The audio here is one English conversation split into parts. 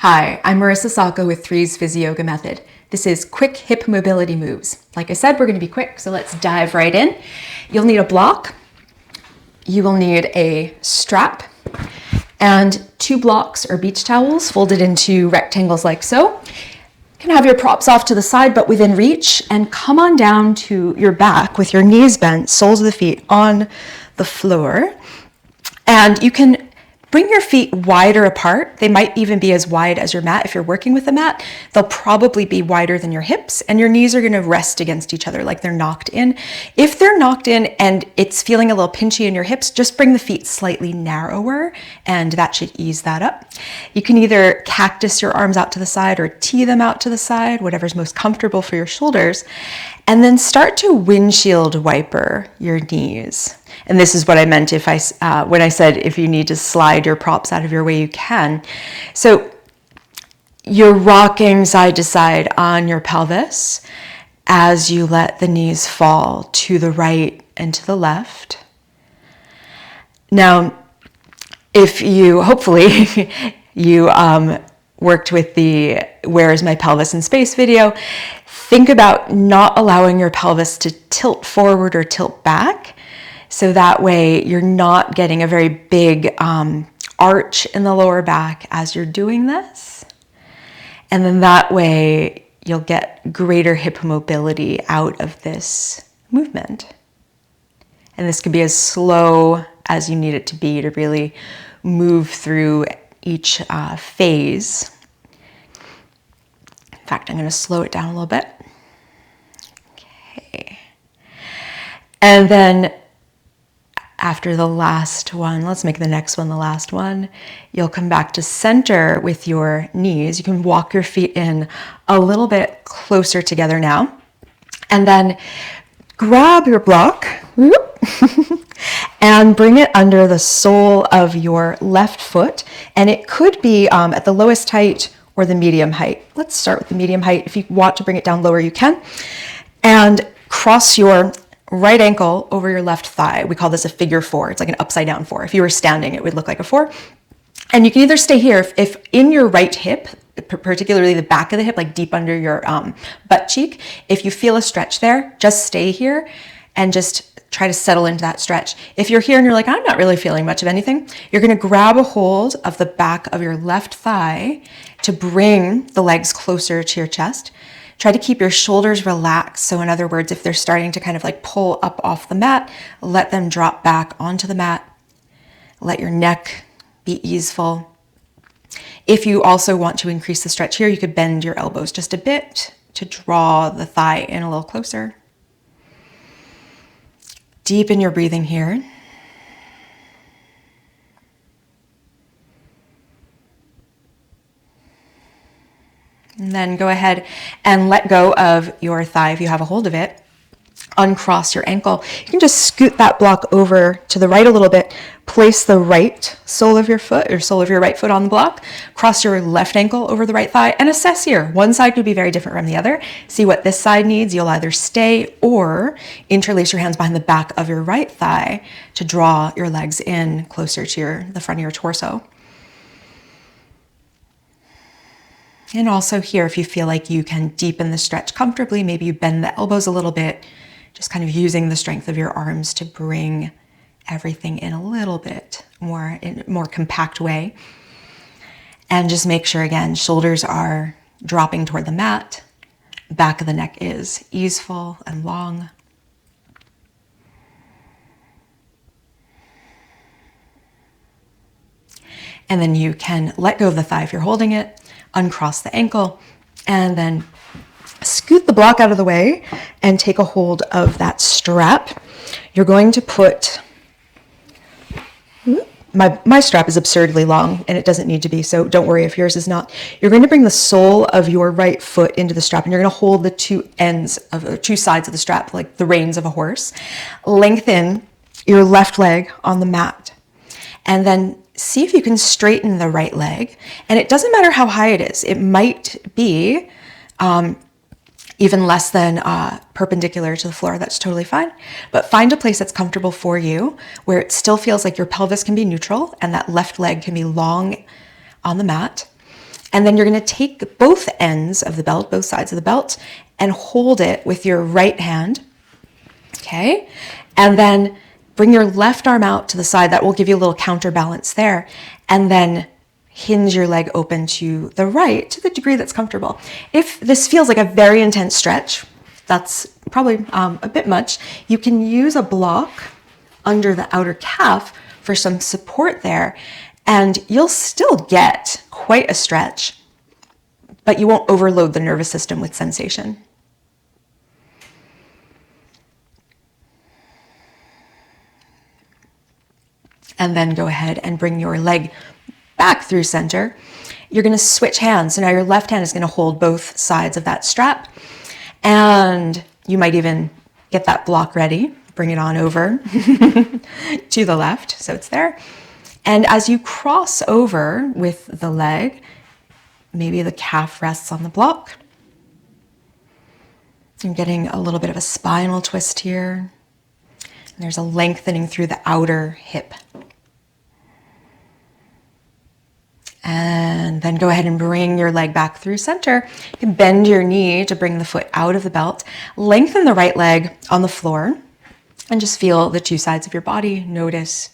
Hi, I'm Marissa Sacco with Three's Physio Yoga Method. This is quick hip mobility moves. Like I said, we're going to be quick, so let's dive right in. You'll need a block, you will need a strap, and 2 blocks or beach towels folded into rectangles like so. You can have your props off to the side but within reach, and come on down to your back with your knees bent, soles of the feet on the floor. And you can bring your feet wider apart. They might even be as wide as your mat. If you're working with a mat, they'll probably be wider than your hips, and your knees are going to rest against each other like they're knocked in. If they're knocked in and it's feeling a little pinchy in your hips, just bring the feet slightly narrower, and that should ease that up. You can either cactus your arms out to the side or tee them out to the side, whatever's most comfortable for your shoulders, and then start to windshield wiper your knees. And this is what I meant when I said if you need to slide your props out of your way, you can. So you're rocking side to side on your pelvis as you let the knees fall to the right and to the left. Now, if you, hopefully, you worked with the Where is My Pelvis in Space video, think about not allowing your pelvis to tilt forward or tilt back. So that way you're not getting a very big arch in the lower back as you're doing this. And then that way you'll get greater hip mobility out of this movement. And this could be as slow as you need it to be to really move through each phase. In fact, I'm going to slow it down a little bit. Okay. And then after the last one, let's make the next one the last one. You'll come back to center with your knees. You can walk your feet in a little bit closer together now. And then grab your block and bring it under the sole of your left foot. And it could be at the lowest height or the medium height. Let's start with the medium height. If you want to bring it down lower, you can. And cross your right ankle over your left thigh. We call this a figure 4. It's like an upside down 4. If you were standing, it would look like a 4. And you can either stay here if in your right hip, particularly the back of the hip, like deep under your butt cheek, if you feel a stretch there, just stay here and just try to settle into that stretch. If you're here and you're like, I'm not really feeling much of anything, you're going to grab a hold of the back of your left thigh to bring the legs closer to your chest. Try to keep your shoulders relaxed. So in other words, if they're starting to kind of like pull up off the mat, let them drop back onto the mat. Let your neck be easeful. If you also want to increase the stretch here, you could bend your elbows just a bit to draw the thigh in a little closer. Deepen your breathing here. And then go ahead and let go of your thigh if you have a hold of it. Uncross your ankle. You can just scoot that block over to the right a little bit. Place the right sole of your foot or sole of your right foot on the block. Cross your left ankle over the right thigh and assess here. One side could be very different from the other. See what this side needs. You'll either stay or interlace your hands behind the back of your right thigh to draw your legs in closer to the front of your torso. And also here, if you feel like you can deepen the stretch comfortably, maybe you bend the elbows a little bit, just kind of using the strength of your arms to bring everything in a little bit more, in a more compact way. And just make sure, again, shoulders are dropping toward the mat. Back of the neck is easeful and long. And then you can let go of the thigh if you're holding it. Uncross the ankle, and then scoot the block out of the way and take a hold of that strap. You're going to put, my strap is absurdly long and it doesn't need to be, so don't worry if yours is not. You're going to bring the sole of your right foot into the strap and you're going to hold the two sides of the strap like the reins of a horse. Lengthen your left leg on the mat and then see if you can straighten the right leg. And it doesn't matter how high it is. It might be even less than perpendicular to the floor. That's totally fine. But find a place that's comfortable for you where it still feels like your pelvis can be neutral and that left leg can be long on the mat. And then you're going to take both ends of the belt, both sides of the belt, and hold it with your right hand. Okay. And then bring your left arm out to the side. That will give you a little counterbalance there. And then hinge your leg open to the right to the degree that's comfortable. If this feels like a very intense stretch, that's probably a bit much, you can use a block under the outer calf for some support there, and you'll still get quite a stretch, but you won't overload the nervous system with sensation. And then go ahead and bring your leg back through center. You're going to switch hands. So now your left hand is going to hold both sides of that strap. And you might even get that block ready. Bring it on over to the left, so it's there. And as you cross over with the leg, maybe the calf rests on the block. I'm getting a little bit of a spinal twist here. And there's a lengthening through the outer hip. And then go ahead and bring your leg back through center. You can bend your knee to bring the foot out of the belt. Lengthen the right leg on the floor and just feel the two sides of your body. Notice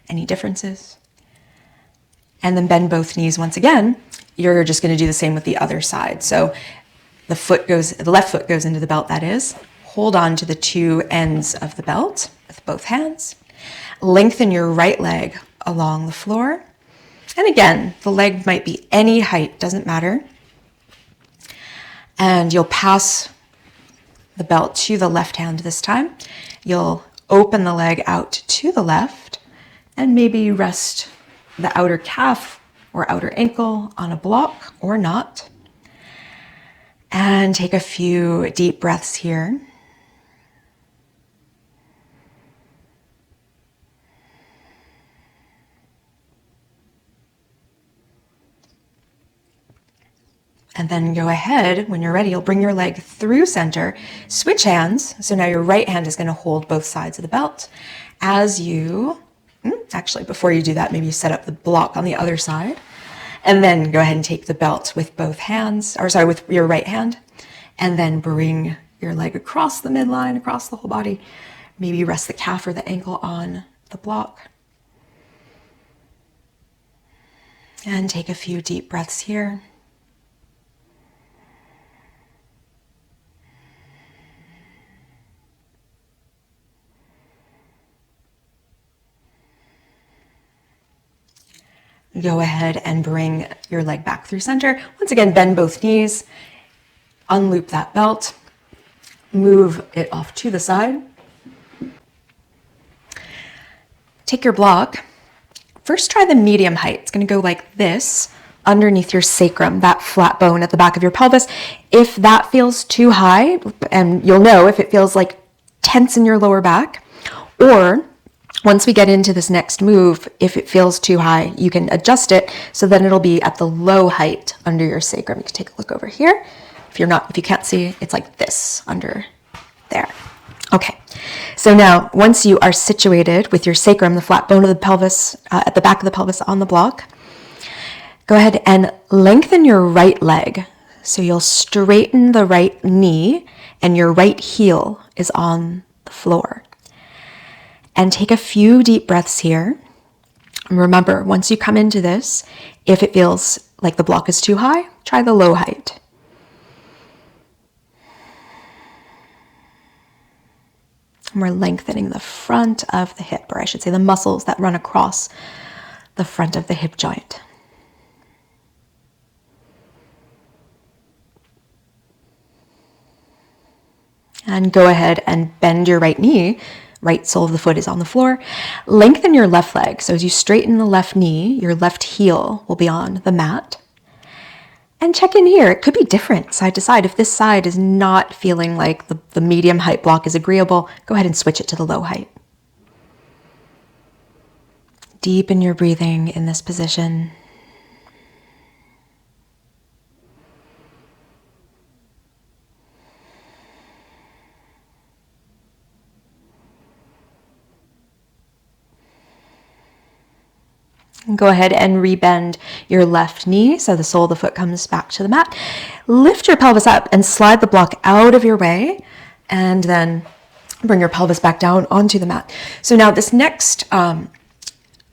any differences. And then bend both knees once again. You're just going to do the same with the other side. So the left foot goes into the belt, that is. Hold on to the two ends of the belt with both hands. Lengthen your right leg along the floor. And again, the leg might be any height, doesn't matter. And you'll pass the belt to the left hand this time. You'll open the leg out to the left and maybe rest the outer calf or outer ankle on a block or not. And take a few deep breaths here. And then go ahead, when you're ready, you'll bring your leg through center, switch hands. So now your right hand is going to hold both sides of the belt. As you, actually, before you do that, maybe you set up the block on the other side. And then go ahead and take the belt with both hands, with your right hand. And then bring your leg across the midline, across the whole body. Maybe rest the calf or the ankle on the block. And take a few deep breaths here. Go ahead and bring your leg back through center. Once again, bend both knees, unloop that belt, move it off to the side. Take your block. First, try the medium height. It's going to go like this underneath your sacrum, that flat bone at the back of your pelvis. If that feels too high, and you'll know if it feels like tense in your lower back, or once we get into this next move, if it feels too high, you can adjust it so then it'll be at the low height under your sacrum. You can take a look over here. If you can't see, it's like this under there. Okay, so now once you are situated with your sacrum, the flat bone of the pelvis, at the back of the pelvis on the block, go ahead and lengthen your right leg. So you'll straighten the right knee and your right heel is on the floor. And take a few deep breaths here. And remember, once you come into this, if it feels like the block is too high, try the low height. And we're lengthening the front of the hip, or I should say the muscles that run across the front of the hip joint. And go ahead and bend your right knee. Right sole of the foot is on the floor. Lengthen your left leg. So as you straighten the left knee, your left heel will be on the mat. And check in here. It could be different side to side. If this side is not feeling like the medium height block is agreeable, go ahead and switch it to the low height. Deepen your breathing in this position. Go ahead and rebend your left knee so the sole of the foot comes back to the mat. Lift your pelvis up and slide the block out of your way, and then bring your pelvis back down onto the mat. So now this next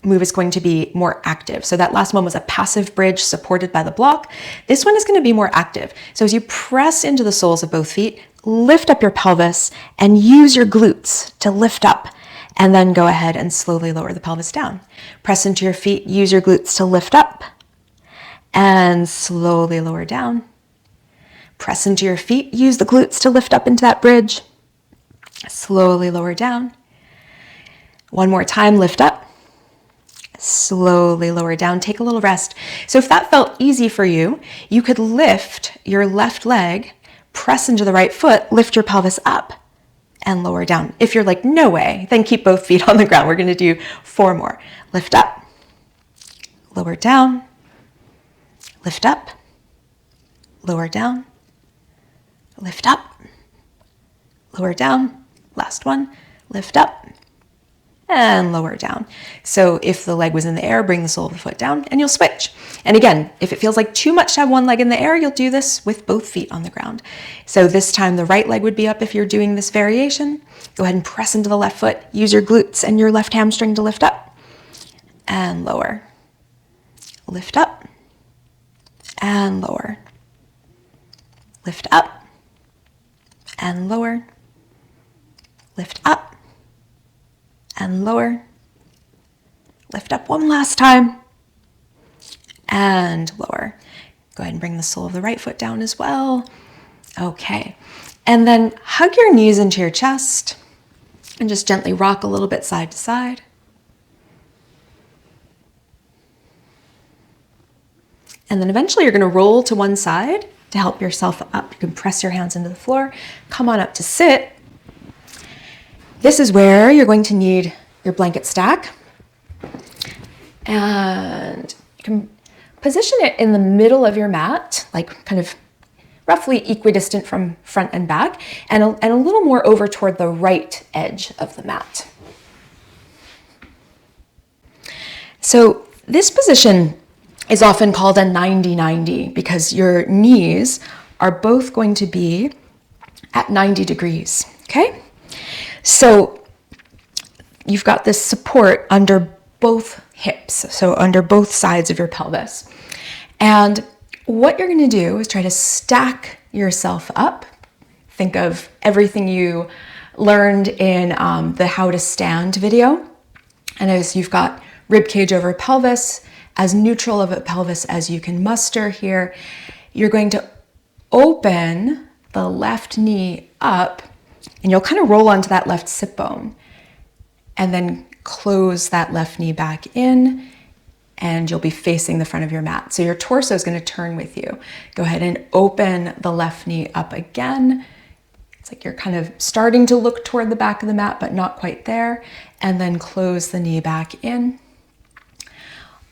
move is going to be more active. So that last one was a passive bridge supported by the block. This one is going to be more active. So as you press into the soles of both feet, lift up your pelvis and use your glutes to lift up. And then go ahead and slowly lower the pelvis down. Press into your feet, use your glutes to lift up and slowly lower down. Press into your feet, use the glutes to lift up into that bridge. Slowly lower down. One more time, lift up. Slowly lower down, take a little rest. So if that felt easy for you, you could lift your left leg, press into the right foot, lift your pelvis up, and lower down. If you're like, no way, then keep both feet on the ground. We're going to do 4 more. Lift up, lower down, lift up, lower down, lift up, lower down. Last one, lift up and lower down. So if the leg was in the air, bring the sole of the foot down and you'll switch. And again, if it feels like too much to have one leg in the air, you'll do this with both feet on the ground. So this time the right leg would be up if you're doing this variation. Go ahead and press into the left foot. Use your glutes and your left hamstring to lift up and lower. Lift up and lower. Lift up and lower. Lift up and lower. Lift up one last time and lower. Go ahead and bring the sole of the right foot down as well. Okay. And then hug your knees into your chest and just gently rock a little bit side to side. And then eventually you're going to roll to one side to help yourself up. You can press your hands into the floor. Come on up to sit. This is where you're going to need your blanket stack. And you can position it in the middle of your mat, like kind of roughly equidistant from front and back, and a little more over toward the right edge of the mat. So this position is often called a 90-90 because your knees are both going to be at 90 degrees, okay? So you've got this support under both hips, so under both sides of your pelvis. And what you're going to do is try to stack yourself up. Think of everything you learned in the How to Stand video. And as you've got rib cage over pelvis, as neutral of a pelvis as you can muster here, you're going to open the left knee up and you'll kind of roll onto that left sit bone and then close that left knee back in and you'll be facing the front of your mat. So your torso is going to turn with you. Go ahead and open the left knee up again. It's like you're kind of starting to look toward the back of the mat, but not quite there. And then close the knee back in.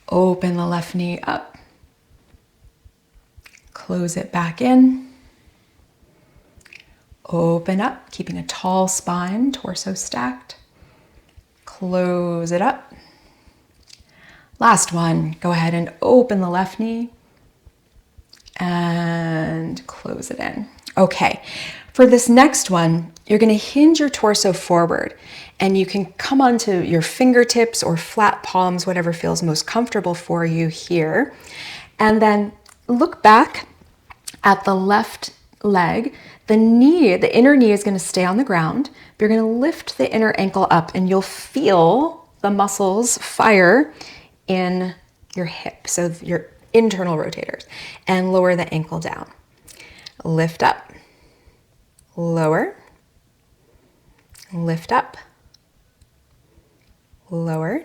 Open the left knee up. Close it back in. Open up, keeping a tall spine, torso stacked. Close it up. Last one, go ahead and open the left knee and close it in. Okay, for this next one, you're going to hinge your torso forward and you can come onto your fingertips or flat palms, whatever feels most comfortable for you here. And then look back at the left leg. The knee, the inner knee is going to stay on the ground. You're going to lift the inner ankle up and you'll feel the muscles fire in your hip, so your internal rotators, and lower the ankle down. Lift up, lower, lift up, lower,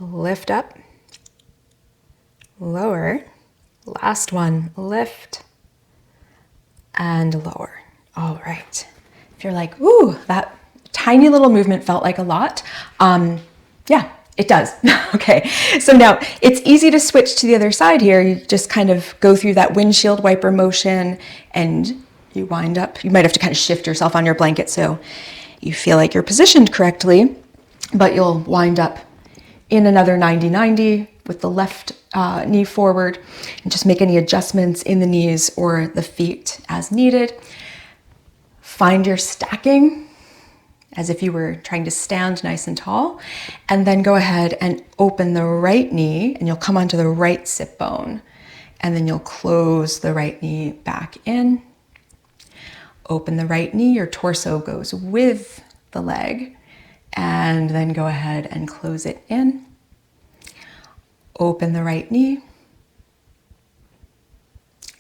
lift up, lower. Last one, lift and lower. All right. If you're like, ooh, that tiny little movement felt like a lot. Yeah, it does. Okay, so now it's easy to switch to the other side here. You just kind of go through that windshield wiper motion and you wind up. You might have to kind of shift yourself on your blanket so you feel like you're positioned correctly, but you'll wind up in another 90-90 with the left knee forward, and just make any adjustments in the knees or the feet as needed. Find your stacking as if you were trying to stand nice and tall, and then go ahead and open the right knee, and you'll come onto the right sit bone, and then you'll close the right knee back in. Open the right knee, your torso goes with the leg, and then go ahead and close it in. Open the right knee,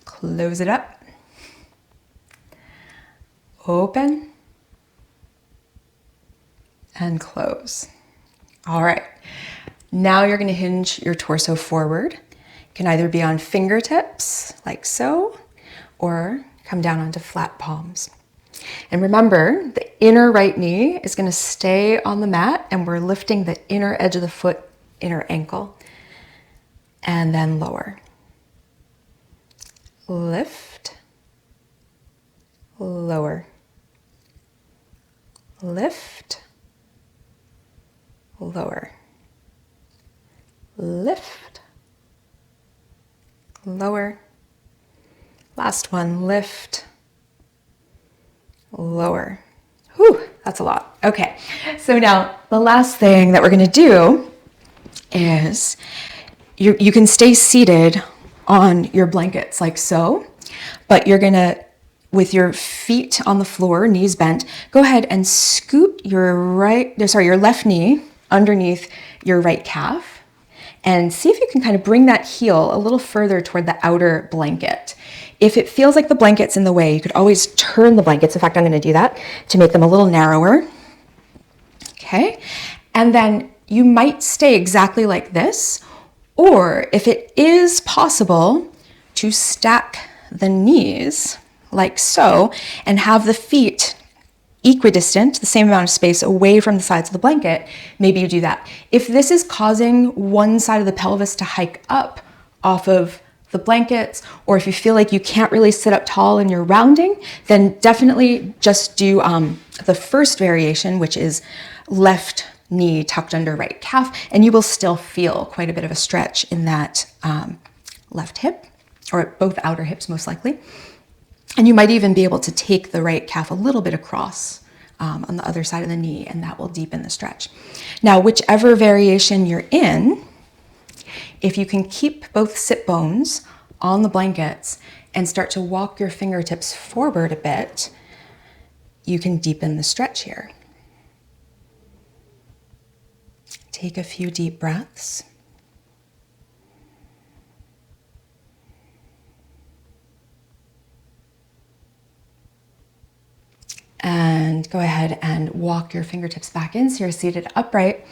close it up, open, and close. All right, now you're going to hinge your torso forward. You can either be on fingertips, like so, or come down onto flat palms. And remember, the inner right knee is going to stay on the mat, and we're lifting the inner edge of the foot, inner ankle, and then lower. Lift, lower, lift, lower, lift, lower. Last one, lift, lower. Whew, that's a lot. Okay, so now the last thing that we're gonna do is you can stay seated on your blankets like so, but you're gonna, with your feet on the floor, knees bent, go ahead and scoot your left knee underneath your right calf, and see if you can kind of bring that heel a little further toward the outer blanket. If it feels like the blanket's in the way, you could always turn the blankets. In fact, I'm going to do that to make them a little narrower. Okay, and then you might stay exactly like this, or if it is possible to stack the knees like so and have the feet equidistant, the same amount of space away from the sides of the blanket, maybe you do that. If this is causing one side of the pelvis to hike up off of the blankets, or if you feel like you can't really sit up tall and you're rounding, then definitely just do the first variation, which is left knee tucked under right calf, and you will still feel quite a bit of a stretch in that left hip, or both outer hips most likely. And you might even be able to take the right calf a little bit across on the other side of the knee, and that will deepen the stretch. Now, whichever variation you're in, if you can keep both sit bones on the blankets and start to walk your fingertips forward a bit, you can deepen the stretch here. Take a few deep breaths. And go ahead and walk your fingertips back in so you're seated upright.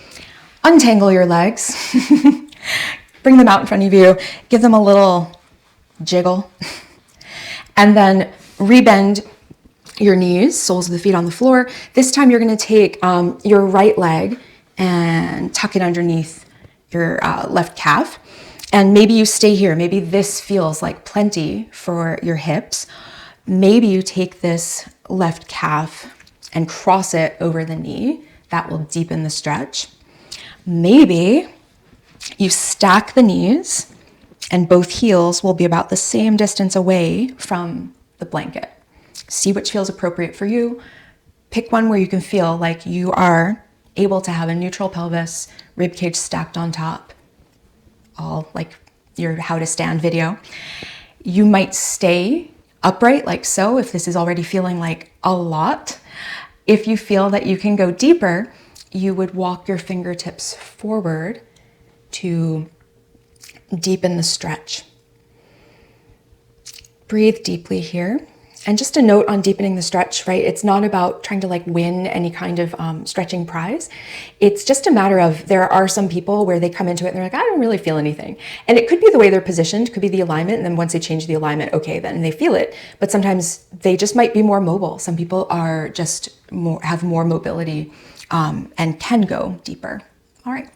Untangle your legs. Bring them out in front of you. Give them a little jiggle. And then rebend your knees, soles of the feet on the floor. This time you're going to take your right leg and tuck it underneath your left calf. And maybe you stay here. Maybe this feels like plenty for your hips. Maybe you take this left calf and cross it over the knee. That will deepen the stretch. Maybe you stack the knees and both heels will be about the same distance away from the blanket. See which feels appropriate for you. Pick one where you can feel like you are able to have a neutral pelvis, rib cage stacked on top, all like your how to stand video. You might stay upright like so if this is already feeling like a lot. If you feel that you can go deeper, you would walk your fingertips forward to deepen the stretch. Breathe deeply here. And just a note on deepening the stretch, right? It's not about trying to like win any kind of stretching prize. It's just a matter of, there are some people where they come into it and they're like, I don't really feel anything. And it could be the way they're positioned, could be the alignment. And then once they change the alignment, okay, then they feel it. But sometimes they just might be more mobile. Some people are just have more mobility and can go deeper. All right.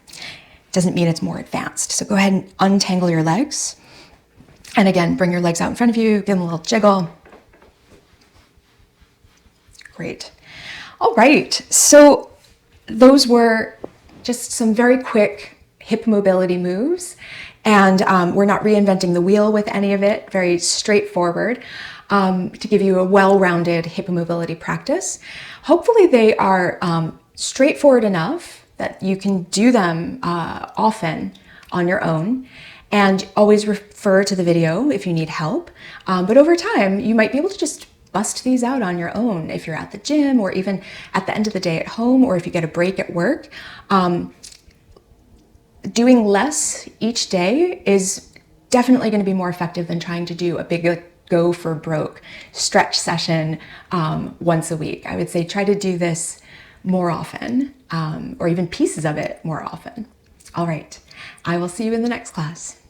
Doesn't mean it's more advanced. So go ahead and untangle your legs. And again, bring your legs out in front of you, give them a little jiggle. Great. All right, so those were just some very quick hip mobility moves, and we're not reinventing the wheel with any of it. Very straightforward to give you a well-rounded hip mobility practice. Hopefully they are straightforward enough that you can do them often on your own, and always refer to the video if you need help. But over time, you might be able to just bust these out on your own if you're at the gym, or even at the end of the day at home, or if you get a break at work. Doing less each day is definitely going to be more effective than trying to do a big go for broke stretch session once a week. I would say try to do this more often, or even pieces of it more often. All right, I will see you in the next class.